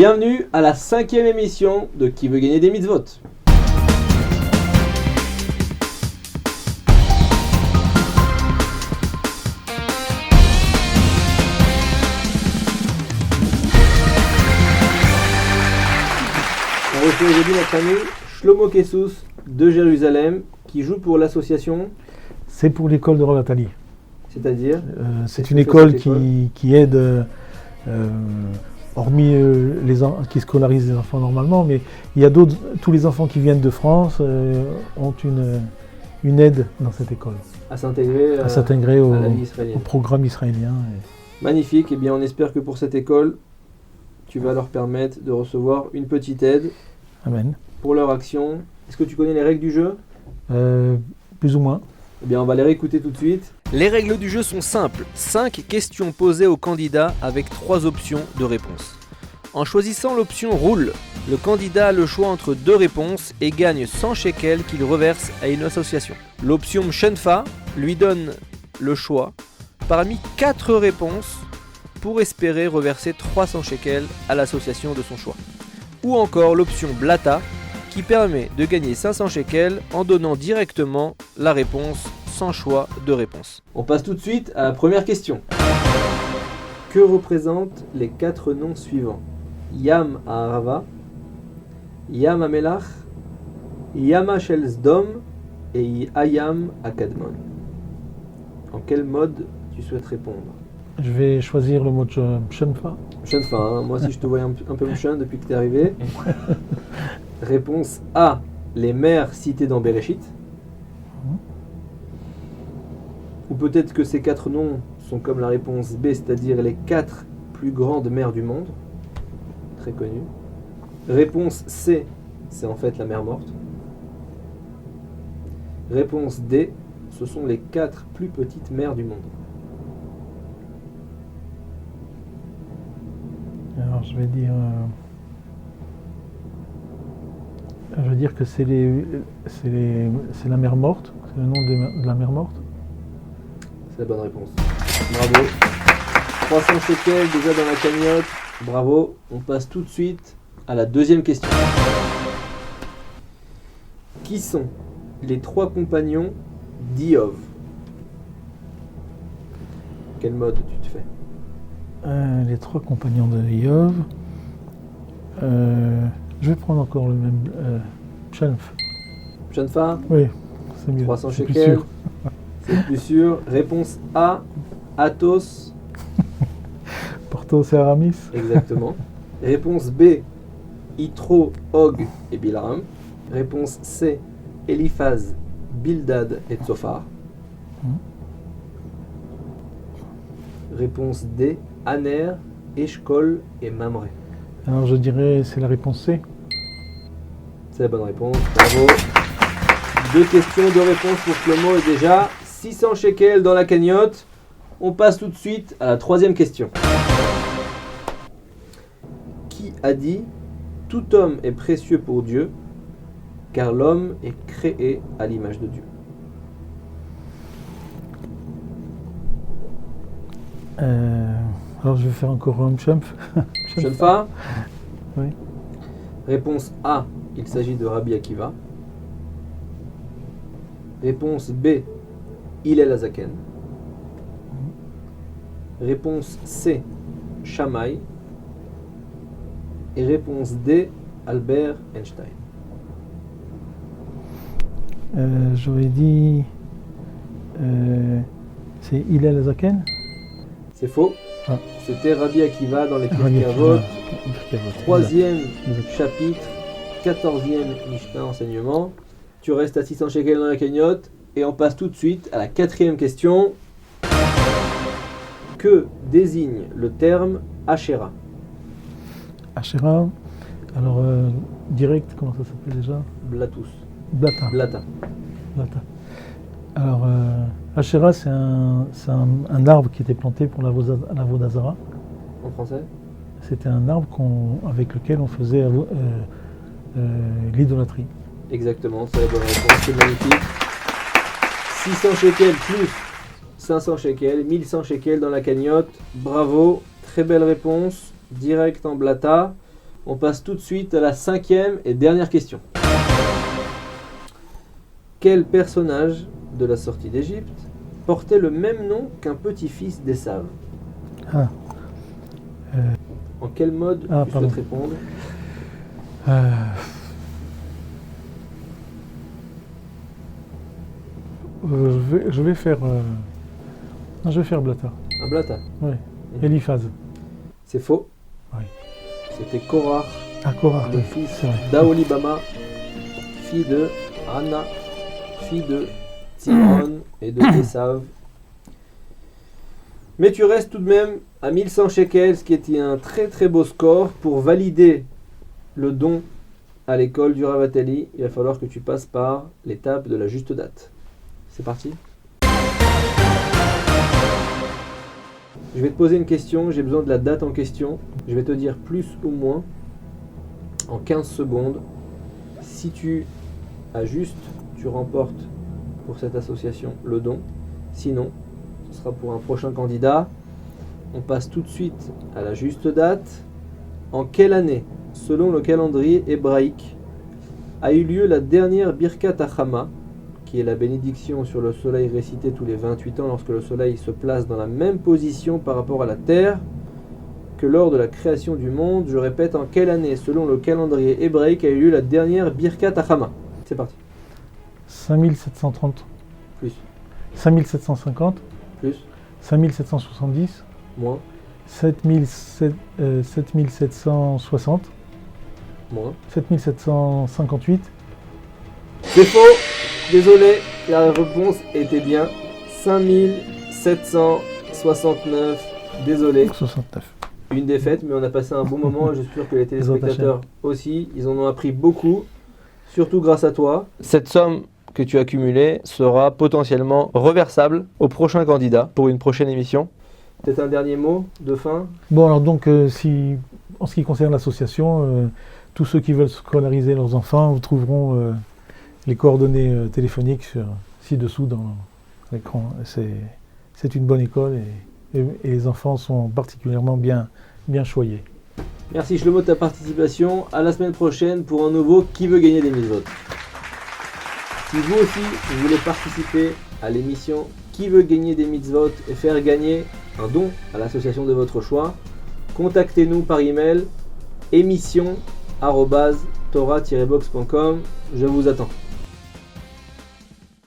Bienvenue à la 5e émission de Qui veut gagner des mitzvot. On reçoit aujourd'hui notre ami Shlomo Kessous de Jérusalem qui joue pour l'association. C'est pour l'école de Rav Natali. C'est-à-dire c'est une école qui aide, hormis qui scolarise les enfants normalement, mais il y a d'autres, tous les enfants qui viennent de France ont une aide dans cette école. À s'intégrer au la vie israélienne. Au programme israélien. Magnifique, eh bien on espère que pour cette école, tu vas leur permettre de recevoir une petite aide. Amen. Pour leur action. Est-ce que tu connais les règles du jeu ? Plus ou moins. Eh bien on va les réécouter tout de suite. Les règles du jeu sont simples. 5 questions posées au candidat avec 3 options de réponse. En choisissant l'option roule, le candidat a le choix entre 2 réponses et gagne 100 shekels qu'il reverse à une association. L'option Shenfa lui donne le choix parmi 4 réponses pour espérer reverser 300 shekels à l'association de son choix. Ou encore l'option Blata qui permet de gagner 500 shekels en donnant directement la réponse sans choix de réponse. On passe tout de suite à la première question. Que représentent les 4 noms suivants ? Yam à Arava, Yam à Melach, Yama Shel Sdom et Ayam à Kadmon. En quel mode tu souhaites répondre ? Je vais choisir le mot Shenfa. Shenfa, hein. Moi aussi je te voyais un peu mouchon depuis que tu es arrivé. Réponse A, les mers citées dans Bereshit. Ou peut-être que ces 4 noms sont comme la réponse B, c'est-à-dire les 4 plus grandes mers du monde. Très connues. Réponse C, c'est en fait la mer morte. Réponse D, ce sont les 4 plus petites mers du monde. Alors je vais dire que c'est la mer morte, c'est le nom de la mer morte. C'est la bonne réponse. Bravo. 300 shekels déjà dans la cagnotte. Bravo. On passe tout de suite à la deuxième question. Qui sont les 3 compagnons d'Iov ? Quel mode tu te fais ? Les 3 compagnons de Iov. Je vais prendre encore le même Shenf. Shenfa ? Oui, c'est mieux. 300 c'est shekels. plus sûr. C'est plus sûr. Réponse A, Athos. Porthos et Aramis. Exactement. Réponse B, Yitro, Og et Bilram. Réponse C, Eliphaz, Bildad et Tsophar. Réponse D, Aner, Eshkol et Mamré. Alors je dirais c'est la réponse C. C'est la bonne réponse, bravo. 2 questions, 2 réponses pour Shlomo et déjà 600 shekels dans la cagnotte. On passe tout de suite à la 3e question. Qui a dit « Tout homme est précieux pour Dieu, car l'homme est créé à l'image de Dieu ». Alors je vais faire encore un Shenf. Shenfa ? Oui. Réponse A, il s'agit de Rabbi Akiva. Réponse B, Hillel Hazaken. Réponse C, Shammai. Et réponse D, Albert Einstein. J'aurais dit c'est Hillel Hazaken. C'est faux. Ah. C'était Rabbi Akiva dans les Pirkei Avot. 3e chapitre, 14e Mishnah enseignement. Tu restes à 600 shekels dans la cagnotte et on passe tout de suite à la 4e question. Que désigne le terme Asherah ? Asherah, alors direct, comment ça s'appelle déjà ? Blatus. Blata. Alors Asherah, c'est un arbre qui était planté pour la Vodazara. En français ? C'était un arbre avec lequel on faisait l'idolâtrie. Exactement, c'est la bonne réponse, c'est magnifique. 600 shekels plus 500 shekels, 1100 shekels dans la cagnotte. Bravo, très belle réponse, direct en blata. On passe tout de suite à la 5e et dernière question. Quel personnage de la sortie d'Égypte portait le même nom qu'un petit-fils d'Ésav? En quel mode tu souhaites répondre? Je vais faire Blata. Un Blata? Oui. Eliphaz. C'est faux. Oui. C'était Korah, le fils d'Aholibama, fille de Anna, fille de Tsiron et de Esav. Mais tu restes tout de même à 1100 shekels, ce qui était un très très beau score. Pour valider le don à l'école du Rav Attali, il va falloir que tu passes par l'étape de la juste date. C'est parti. Je vais te poser une question, j'ai besoin de la date en question. Je vais te dire plus ou moins en 15 secondes. Si tu ajustes, tu remportes pour cette association le don. Sinon, ce sera pour un prochain candidat. On passe tout de suite à la juste date. En quelle année, selon le calendrier hébraïque, a eu lieu la dernière Birkat Hachama, qui est la bénédiction sur le soleil récitée tous les 28 ans lorsque le soleil se place dans la même position par rapport à la terre que lors de la création du monde? Je répète, en quelle année, selon le calendrier hébraïque, a eu lieu la dernière Birkat Hachama? C'est parti. 5730. Plus. 5750. Plus. 5770. Moins. 7760. Moins. 7758. C'est faux. Désolé, la réponse était bien 5769. Désolé. 69. Une défaite, mais on a passé un bon moment. Je suis sûr que les téléspectateurs aussi, ils en ont appris beaucoup, surtout grâce à toi. Cette somme que tu as cumulée sera potentiellement reversable au prochain candidat pour une prochaine émission. Peut-être un dernier mot de fin? Bon, alors donc, en ce qui concerne l'association, tous ceux qui veulent scolariser leurs enfants, vous trouveront les coordonnées téléphoniques ci-dessous dans l'écran. C'est une bonne école et les enfants sont particulièrement bien choyés. Merci Shlomo de ta participation. À la semaine prochaine pour un nouveau Qui veut gagner des mitzvot. Si vous aussi vous voulez participer à l'émission Qui veut gagner des mitzvot et faire gagner un don à l'association de votre choix, contactez-nous par email émission@torah-box.com. Je vous attends.